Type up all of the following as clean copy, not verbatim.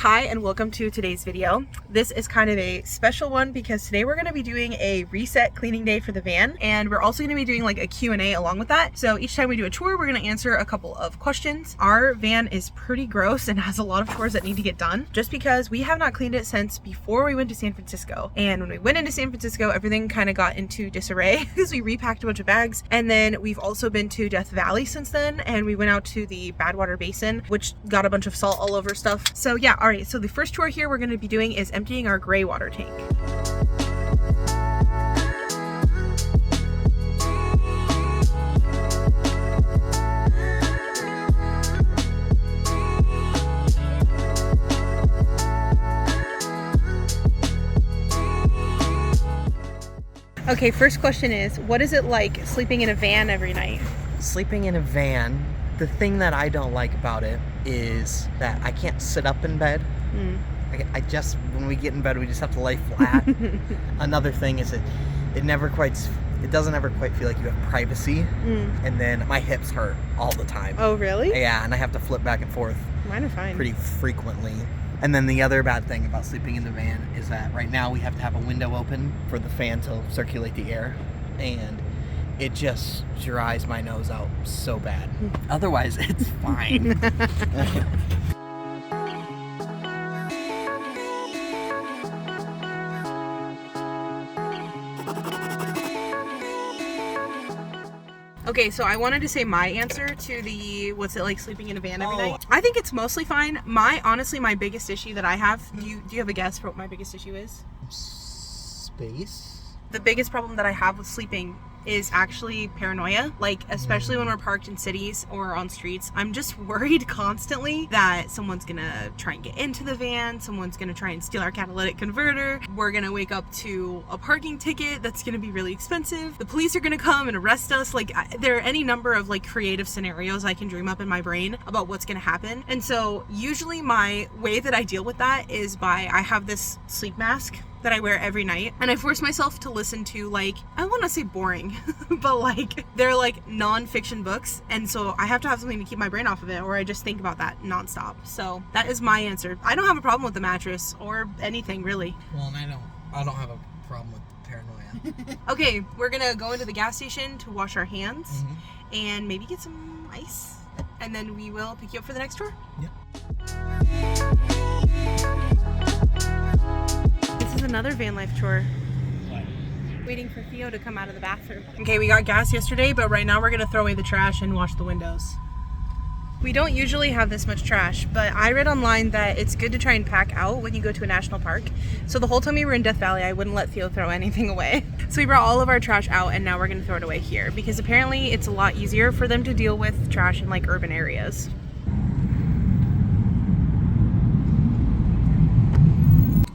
Hi and welcome to today's video. This is kind of a special one because today we're going to be doing a reset cleaning day for the van, and we're also going to be doing like a Q&A along with that. So each time we do a chore, we're going to answer a couple of questions. Our van is pretty gross and has a lot of chores that need to get done just because we have not cleaned it since before we went to San Francisco. And when we went into San Francisco, everything kind of got into disarray because we repacked a bunch of bags. And then we've also been to Death Valley since then, and we went out to the Badwater Basin, which got a bunch of salt all over stuff. So yeah, all right, so the first chore here we're going to be doing is emptying our gray water tank. Okay, first question is, what is it like sleeping in a van every night? Sleeping in a van, the thing that I don't like about it is that I can't sit up in bed. When we get in bed, we just have to lay flat. Another thing is it doesn't ever quite feel like you have privacy. And then my hips hurt all the time. Oh, really? Yeah, and I have to flip back and forth. Mine are fine. Pretty frequently. And then the other bad thing about sleeping in the van is that right now we have to have a window open for the fan to circulate the air, and it just dries my nose out so bad. Otherwise, it's fine. Okay, so I wanted to say my answer to the what's it like sleeping in a van every night. I think it's mostly fine. Honestly, my biggest issue that I have, do you have a guess for what my biggest issue is? Space? The biggest problem that I have with sleeping is actually paranoia, like especially when we're parked in cities or on streets. I'm just worried constantly that someone's gonna try and get into the van, someone's gonna try and steal our catalytic converter, we're gonna wake up to a parking ticket that's gonna be really expensive, the police are gonna come and arrest us. Like there are any number of like creative scenarios I can dream up in my brain about what's gonna happen. And so usually my way that I deal with that is I have this sleep mask that I wear every night, and I force myself to listen to, like, I want to say boring, but like they're like non-fiction books, and so I have to have something to keep my brain off of it, or I just think about that nonstop. So that is my answer. I don't have a problem with the mattress or anything really. Well, and I don't have a problem with paranoia. Okay, we're gonna go into the gas station to wash our hands and maybe get some ice, and then we will pick you up for the next tour. Yep. This is another van life chore. Waiting for Theo to come out of the bathroom. Okay, we got gas yesterday, but right now we're gonna throw away the trash and wash the windows. We don't usually have this much trash, but I read online that it's good to try and pack out when you go to a national park. So the whole time we were in Death Valley, I wouldn't let Theo throw anything away. So we brought all of our trash out, and now we're gonna throw it away here because apparently it's a lot easier for them to deal with trash in like urban areas.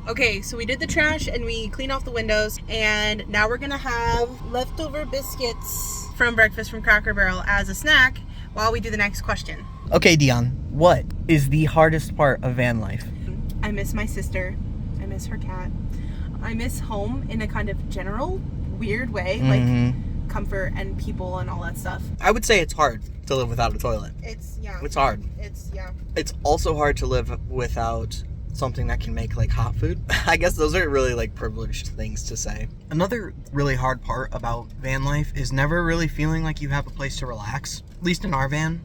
Okay, so we did the trash and we cleaned off the windows, and now we're gonna have leftover biscuits from breakfast from Cracker Barrel as a snack while we do the next question. Okay, Deion, what is the hardest part of van life? I miss my sister. I miss her cat. I miss home in a kind of general, weird way, like comfort and people and all that stuff. I would say it's hard to live without a toilet. It's hard. Yeah. It's also hard to live without something that can make like hot food. I guess those are really like privileged things to say. Another really hard part about van life is never really feeling like you have a place to relax. At least in our van,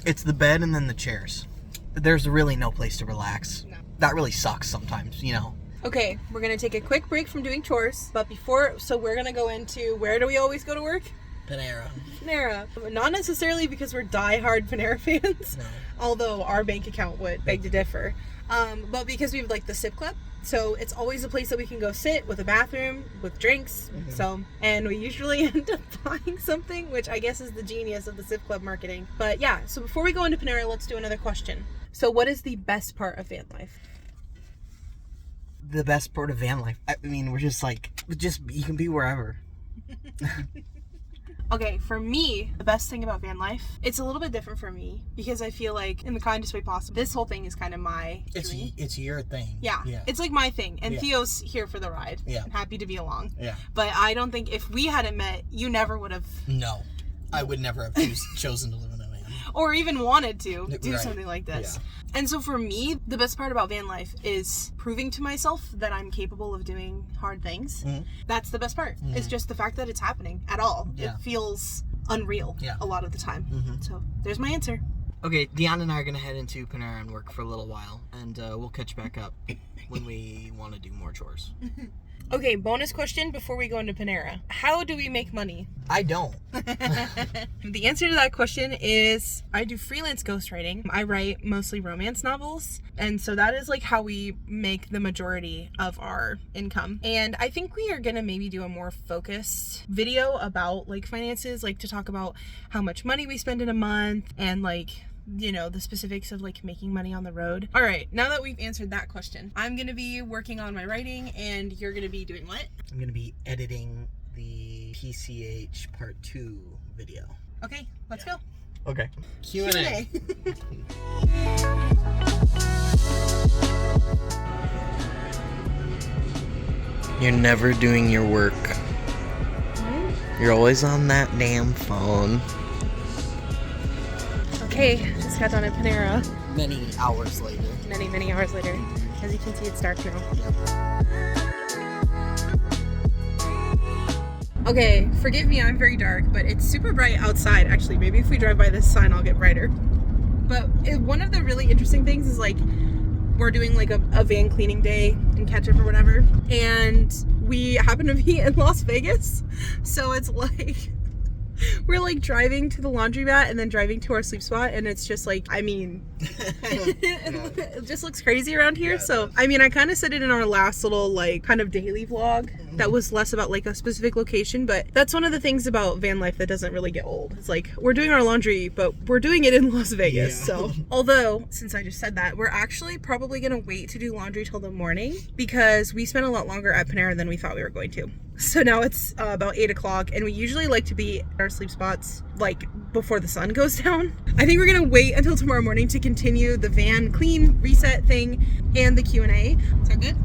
it's the bed and then the chairs. There's really no place to relax. No. That really sucks sometimes, you know. Okay, we're gonna take a quick break from doing chores, but so we're gonna go into, where do we always go to work? Panera. Not necessarily because we're diehard Panera fans, no. Although our bank account would beg to differ. But because we have like the Sip Club, so it's always a place that we can go sit with a bathroom, with drinks. And we usually end up buying something, which I guess is the genius of the Sip Club marketing. But yeah, so before we go into Panera, let's do another question. So what is the best part of van life? The best part of van life? I mean, you can be wherever. Okay, for me, the best thing about van life, it's a little bit different for me because I feel like, in the kindest way possible, this whole thing is kind of my dream. It's your thing. Yeah, it's like my thing, and Theo's here for the ride. Yeah. I'm happy to be along. Yeah. But I don't think if we hadn't met, you never would have. No, I would never have chosen to live in a van. or even wanted to do Right. something like this. Yeah. And so for me, the best part about van life is proving to myself that I'm capable of doing hard things. Mm-hmm. That's the best part. Mm-hmm. It's just the fact that it's happening at all. Yeah. It feels unreal a lot of the time. Mm-hmm. So there's my answer. Okay, Deion and I are going to head into Panera and work for a little while, and we'll catch back up when we want to do more chores. Okay, bonus question before we go into Panera. How do we make money? I don't. The answer to that question is I do freelance ghostwriting. I write mostly romance novels, and so that is like how we make the majority of our income. And I think we are gonna maybe do a more focused video about like finances, like to talk about how much money we spend in a month and like, you know, the specifics of like making money on the road. All right, now that we've answered that question, I'm gonna be working on my writing and you're gonna be doing what? I'm going to be editing the PCH Part 2 video. Okay, let's go. Okay. Q&A. You're never doing your work. You're always on that damn phone. Okay, just got done at Panera. Many hours later. Many hours later. As you can see, it's dark now. Okay, forgive me, I'm very dark, but it's super bright outside, actually. Maybe if we drive by this sign, I'll get brighter. But one of the really interesting things is, like, we're doing, like, a van cleaning day in Ketchup or whatever, and we happen to be in Las Vegas, so it's like... We're like driving to the laundromat and then driving to our sleep spot, and it's just like, I mean, it just looks crazy around here. So, I mean, I kind of said it in our last little like kind of daily vlog that was less about like a specific location, but that's one of the things about van life that doesn't really get old. It's like we're doing our laundry, but we're doing it in Las Vegas. Yeah. So, although since I just said that, we're actually probably gonna wait to do laundry till the morning because we spent a lot longer at Panera than we thought we were going to. So now it's about 8 o'clock, and we usually like to be at our sleep spots like before the sun goes down. I think we're gonna wait until tomorrow morning to continue the van clean reset thing and the Q&A. Is that good?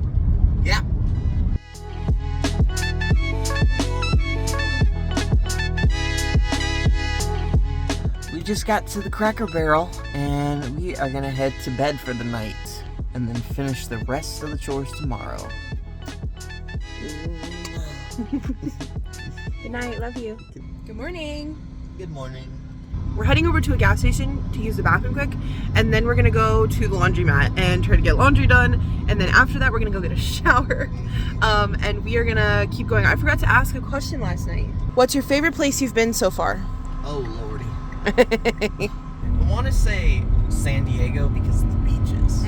Yeah. We just got to the Cracker Barrel, and we are gonna head to bed for the night, and then finish the rest of the chores tomorrow. Good night, love you. Good morning. Good morning. We're heading over to a gas station to use the bathroom quick, and then we're gonna go to the laundromat and try to get laundry done, and then after that we're gonna go get a shower, and we are gonna keep going. I forgot to ask a question last night. What's your favorite place you've been so far? Oh lordy. I want to say San Diego because of the beaches.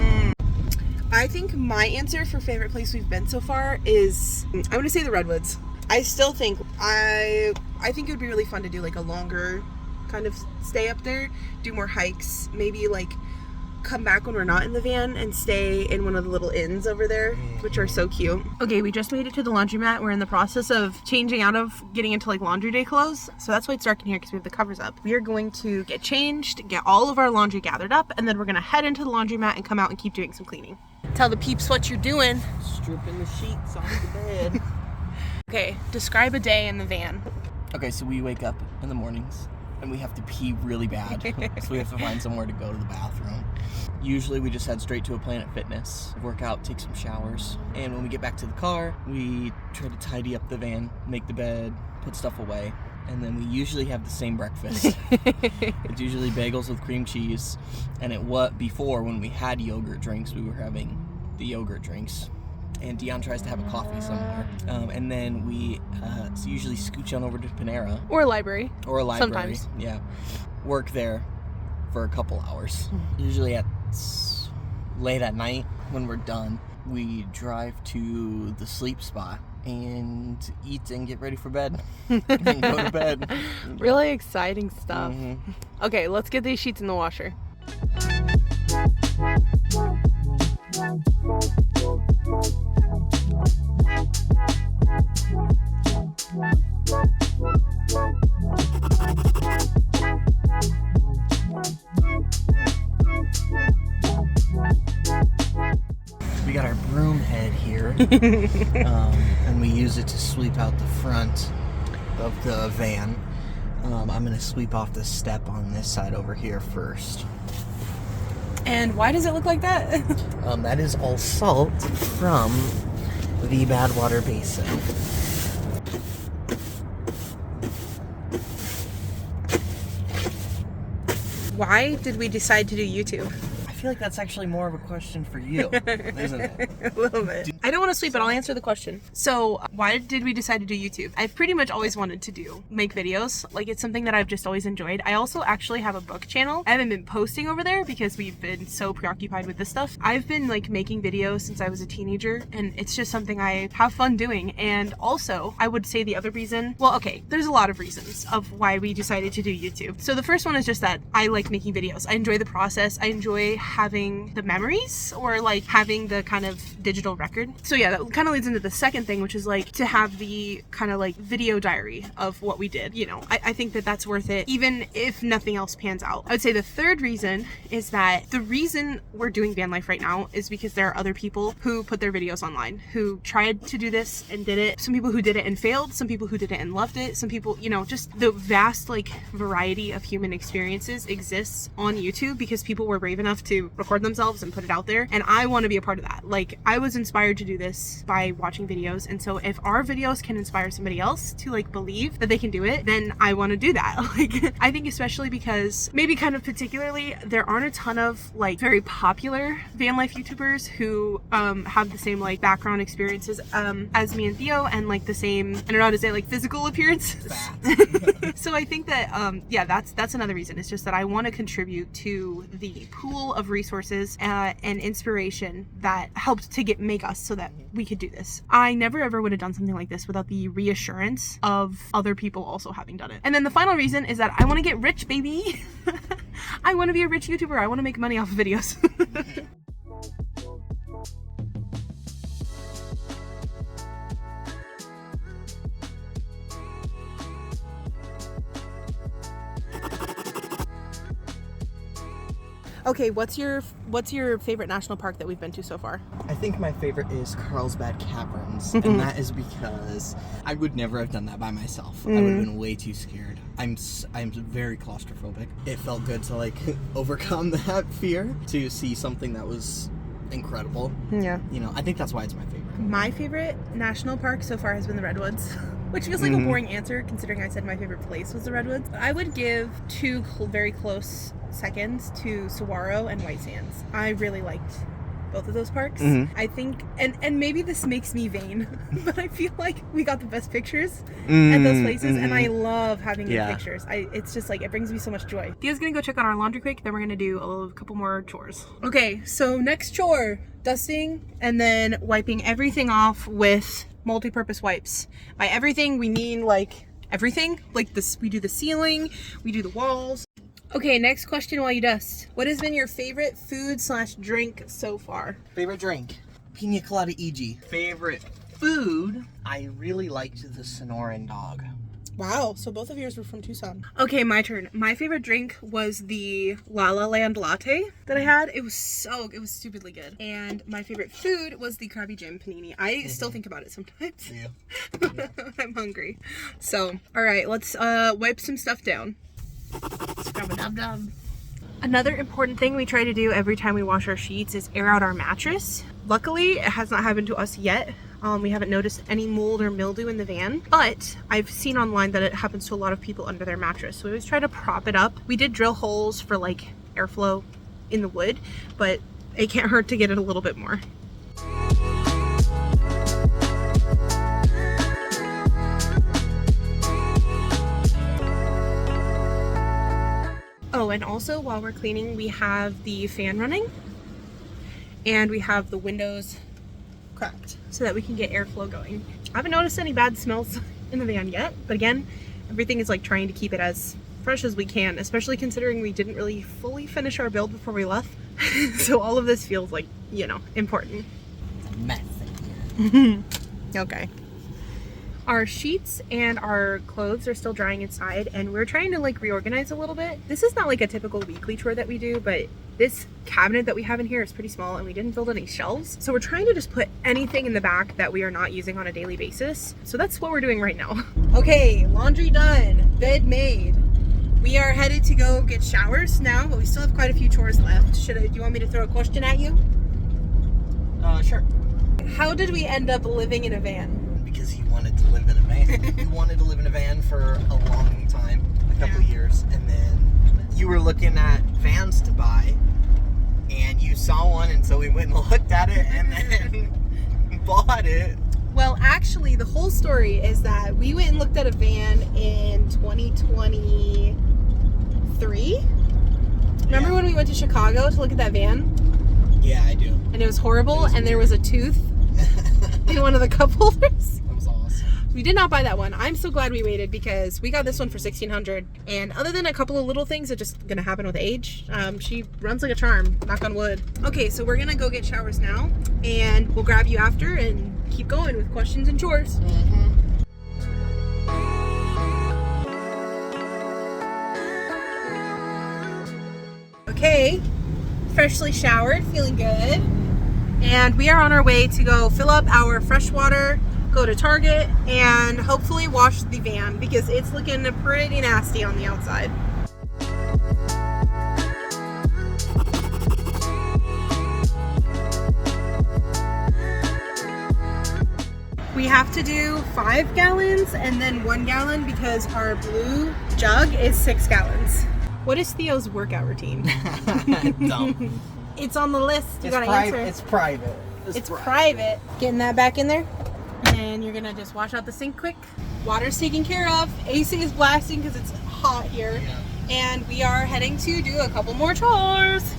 I think my answer for favorite place we've been so far is I'm gonna say the Redwoods. I still think I think it would be really fun to do like a longer kind of stay up there, do more hikes, maybe like come back when we're not in the van and stay in one of the little inns over there, which are so cute. Okay, we just made it to the laundromat. We're in the process of changing out of getting into like laundry day clothes, so that's why it's dark in here because we have the covers up. We are going to get changed, get all of our laundry gathered up, and then we're gonna head into the laundromat and come out and keep doing some cleaning. Tell the peeps what you're doing. Stripping the sheets off the bed. Okay, describe a day in the van. Okay, so we wake up in the mornings and we have to pee really bad. So we have to find somewhere to go to the bathroom. Usually we just head straight to a Planet Fitness, work out, take some showers. And when we get back to the car, we try to tidy up the van, make the bed, put stuff away. And then we usually have the same breakfast. It's usually bagels with cream cheese. And before, when we had yogurt drinks, we were having the yogurt drinks. And Deion tries to have a coffee somewhere. And then we usually scooch on over to Panera. Or a library. Or a library. Sometimes. Yeah. Work there for a couple hours. Usually at late at night when we're done, we drive to the sleep spot and eat and get ready for bed. And go to bed. Really exciting stuff. Mm-hmm. Okay, let's get these sheets in the washer. We got our broom head here, and we use it to sweep out the front of the van. I'm gonna sweep off the step on this side over here first. And why does it look like that? That is all salt from the Badwater Basin. Why did we decide to do YouTube? I feel like that's actually more of a question for you, isn't it? A little bit. I don't want to sleep, but I'll answer the question. So, why did we decide to do YouTube? I've pretty much always wanted to make videos. Like, it's something that I've just always enjoyed. I also actually have a book channel. I haven't been posting over there because we've been so preoccupied with this stuff. I've been like making videos since I was a teenager, and it's just something I have fun doing. And also, I would say the other reason, well, okay, there's a lot of reasons of why we decided to do YouTube. So the first one is just that I like making videos. I enjoy the process. I enjoy having the memories, or like having the kind of digital record. So yeah, that kind of leads into the second thing, which is like to have the kind of like video diary of what we did. You know, I think that that's worth it, even if nothing else pans out. I would say the third reason is that the reason we're doing van life right now is because there are other people who put their videos online, who tried to do this and did it. Some people who did it and failed, some people who did it and loved it, some people, you know, just the vast like variety of human experiences exists on YouTube because people were brave enough to record themselves and put it out there, and I want to be a part of that. Like, I was inspired to do this by watching videos, and so if our videos can inspire somebody else to like believe that they can do it, then I want to do that. Like, I think especially because maybe kind of particularly there aren't a ton of like very popular van life YouTubers who have the same like background experiences as me and Theo, and like the same, I don't know how to say, like physical appearance. So I think that yeah, that's another reason. It's just that I want to contribute to the pool of resources and inspiration that helped to make us so that we could do this. I never ever would have done something like this without the reassurance of other people also having done it. And then the final reason is that I want to get rich, baby. I want to be a rich YouTuber. I want to make money off of videos. Okay, what's your favorite national park that we've been to so far? I think my favorite is Carlsbad Caverns, and that is because I would never have done that by myself. I would have been way too scared. I'm very claustrophobic. It felt good to like overcome that fear to see something that was incredible. Yeah. You know, I think that's why it's my favorite. My favorite national park so far has been the Redwoods, which feels like a boring answer considering I said my favorite place was the Redwoods. I would give two very close seconds to Saguaro and White Sands. I really liked both of those parks. I think, and maybe this makes me vain, but I feel like we got the best pictures at those places, and I love having good pictures. It's just like, it brings me so much joy. Theo's gonna go check on our laundry quick, then we're gonna do a couple more chores. Okay, so next chore, dusting and then wiping everything off with multi-purpose wipes. By everything, we mean like everything. Like this, we do the ceiling, we do the walls. Okay, next question while you dust. What has been your favorite food/drink so far? Favorite drink? Pina Colada EG. Favorite food? I really liked the Sonoran dog. Wow, so both of yours were from Tucson. Okay, my turn. My favorite drink was the La La Land latte that I had. It was stupidly good. And my favorite food was the Krabby Jam panini. I still think about it sometimes. Yeah. I'm hungry. So, all right, let's wipe some stuff down. Scrub-a-dub-dub. Another important thing we try to do every time we wash our sheets is air out our mattress. Luckily, it has not happened to us yet. We haven't noticed any mold or mildew in the van, but I've seen online that it happens to a lot of people under their mattress. So we always try to prop it up. We did drill holes for like airflow in the wood, but it can't hurt to get it a little bit more. Oh, and also while we're cleaning, we have the fan running and we have the windows cracked so that we can get airflow going. I haven't noticed any bad smells in the van yet, but again, everything is like trying to keep it as fresh as we can, especially considering we didn't really fully finish our build before we left. So all of this feels like, you know, important. It's a mess in here. Okay. Our sheets and our clothes are still drying inside, and we're trying to like reorganize a little bit. This is not like a typical weekly chore that we do, but This cabinet that we have in here is pretty small and we didn't build any shelves. So we're trying to just put anything in the back that we are not using on a daily basis. So that's what we're doing right now. Okay, laundry done, bed made. We are headed to go get showers now, but we still have quite a few chores left. Do you want me to throw a question at you? Sure. How did we end up living in a van? Because you wanted to live in a van. You wanted to live in a van for a long time, a couple years, and then you were looking at vans to buy, and you saw one, and so we went and looked at it, and then bought it. Well, actually, the whole story is that we went and looked at a van in 2023. Remember when we went to Chicago to look at that van? Yeah, I do. And it was horrible, and there was a tooth in one of the cup holders. That was awesome. We did not buy that one. I'm so glad we waited because we got this one for $1,600. And other than a couple of little things that just gonna happen with age, she runs like a charm, knock on wood. Okay, so we're gonna go get showers now, and we'll grab you after and keep going with questions and chores. Okay, freshly showered, feeling good. And we are on our way to go fill up our fresh water, go to Target, and hopefully wash the van because it's looking pretty nasty on the outside. We have to do 5 gallons and then 1 gallon because our blue jug is 6 gallons. What is Theo's workout routine? Dumb. It's on the list. You gotta answer. It's private. It's private. Getting that back in there. And you're gonna just wash out the sink quick. Water's taken care of. AC is blasting because it's hot here. Yeah. And we are heading to do a couple more chores.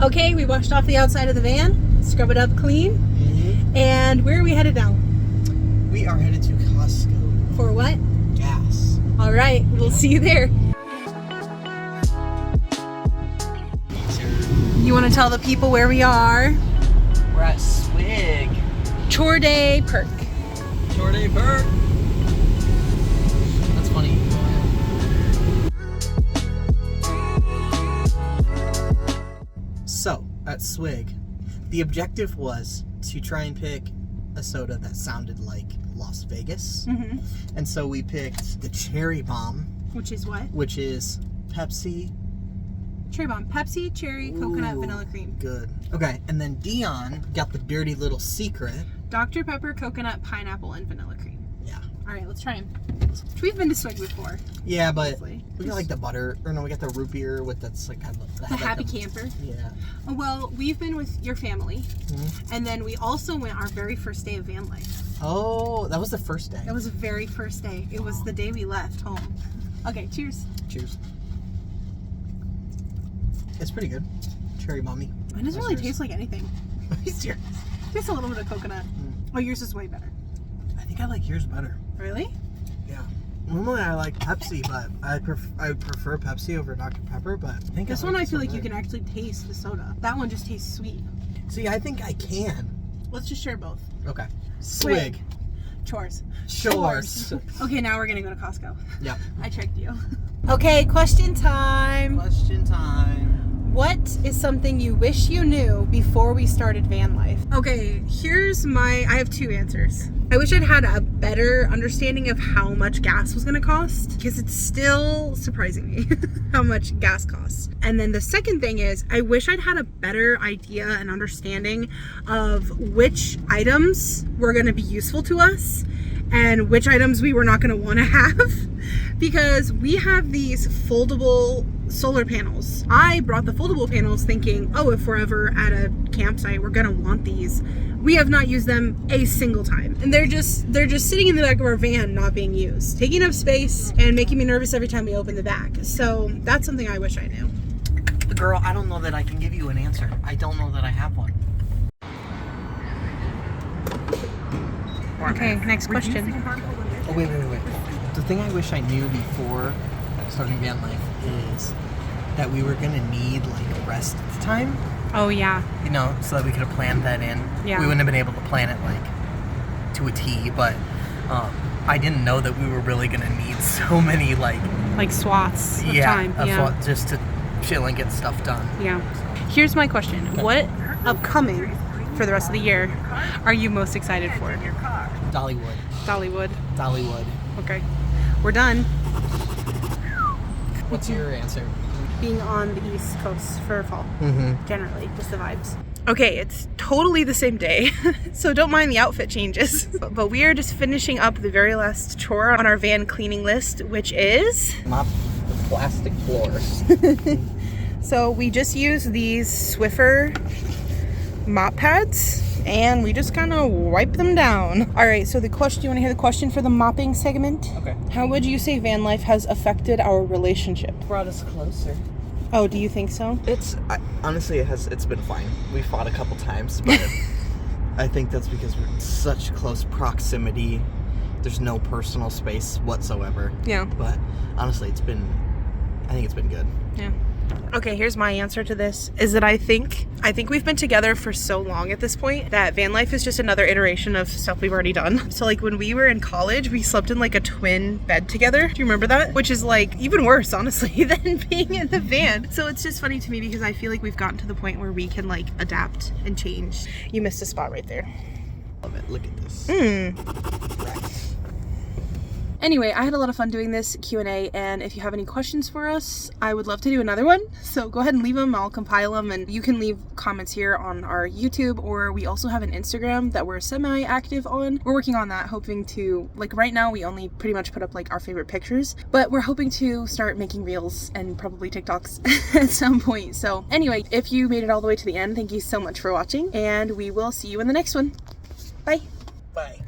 Okay, we washed off the outside of the van, scrub it up clean, and where are we headed now? We are headed to Costco. For what? Gas. All right, we'll see you there. You want to tell the people where we are? We're at Swig. Chore Day Perk. Chore Day Perk. That's funny. So, at Swig, the objective was to try and pick a soda that sounded like Las Vegas. And so we picked the Cherry Bomb. Which is what? Which is Pepsi. Cherry Bomb. Pepsi, cherry, coconut, vanilla cream. Good. Okay, and then Deion got the Dirty Little Secret. Dr. Pepper, coconut, pineapple, and vanilla cream. Yeah. All right, let's try them. We've been to Swig before. Yeah, but honestly. we got like the butter, or no, we got the root beer with that's like kind of the Happy Camper. Yeah. Oh, well, we've been with your family, and then we also went our very first day of van life. Oh, that was the first day. That was the very first day. It was the day we left home. Okay, cheers. Cheers. It's pretty good. Cherry Bomby. It doesn't really taste like anything. Cheers. Tastes a little bit of coconut. Oh, yours is way better. I think I like yours better. Really? Yeah. Normally I like Pepsi, but I prefer Pepsi over Dr. Pepper, but I think this one I feel like you can actually taste the soda. That one just tastes sweet. See, I think I can. Let's just share both. Okay. Swig. Chores. Chores. Okay, now we're gonna go to Costco. Yep. I tricked you. Okay, question time. Question time. What is something you wish you knew before we started van life? Okay, I have 2 answers. I wish I'd had a better understanding of how much gas was gonna cost, because it's still surprising me how much gas costs. And then the second thing is, I wish I'd had a better idea and understanding of which items were gonna be useful to us and which items we were not gonna wanna have. Because we have these foldable solar panels. I brought the foldable panels thinking, oh, if we're ever at a campsite, we're gonna want these. We have not used them a single time. And they're just sitting in the back of our van not being used, taking up space and making me nervous every time we open the back. So that's something I wish I knew. Girl, I don't know that I can give you an answer. I don't know that I have one. Okay, next question. Oh, wait. The thing I wish I knew before starting van life is that we were gonna need like rest time Oh, yeah. You know, so that we could have planned that in. Yeah. We wouldn't have been able to plan it, like, to a T, but I didn't know that we were really going to need so many, like swaths of time. Just to chill and get stuff done. Yeah. Here's my question. Okay. What upcoming for the rest of the year are you most excited for? Dollywood. Dollywood. Okay. We're done. What's your answer? Being on the East Coast for fall. Mm-hmm. Generally, just the vibes. Okay, it's totally the same day, so don't mind the outfit changes. But we are just finishing up the very last chore on our van cleaning list, which is... mop the plastic floors. So we just use these Swiffer mop pads, and we just kind of wipe them down. All right, so the question, do you want to hear the question for the mopping segment? Okay. How would you say van life has affected our relationship? Brought us closer. Oh, do you think so? Honestly, it's been fine. We fought a couple times, but I think that's because we're in such close proximity. There's no personal space whatsoever. Yeah. But honestly, I think it's been good. Yeah. Okay, here's my answer to this, is that I think we've been together for so long at this point that van life is just another iteration of stuff we've already done. So like when we were in college, we slept in like a twin bed together. Do you remember that? Which is like even worse, honestly, than being in the van. So it's just funny to me because I feel like we've gotten to the point where we can like adapt and change. You missed a spot right there. Love it. Look at this. Anyway, I had a lot of fun doing this Q&A, and if you have any questions for us, I would love to do another one. So go ahead and leave them. I'll compile them, and you can leave comments here on our YouTube, or we also have an Instagram that we're semi-active on. We're working on that, hoping to, like right now, we only pretty much put up like our favorite pictures, but we're hoping to start making reels and probably TikToks at some point. So anyway, if you made it all the way to the end, thank you so much for watching, and we will see you in the next one. Bye. Bye.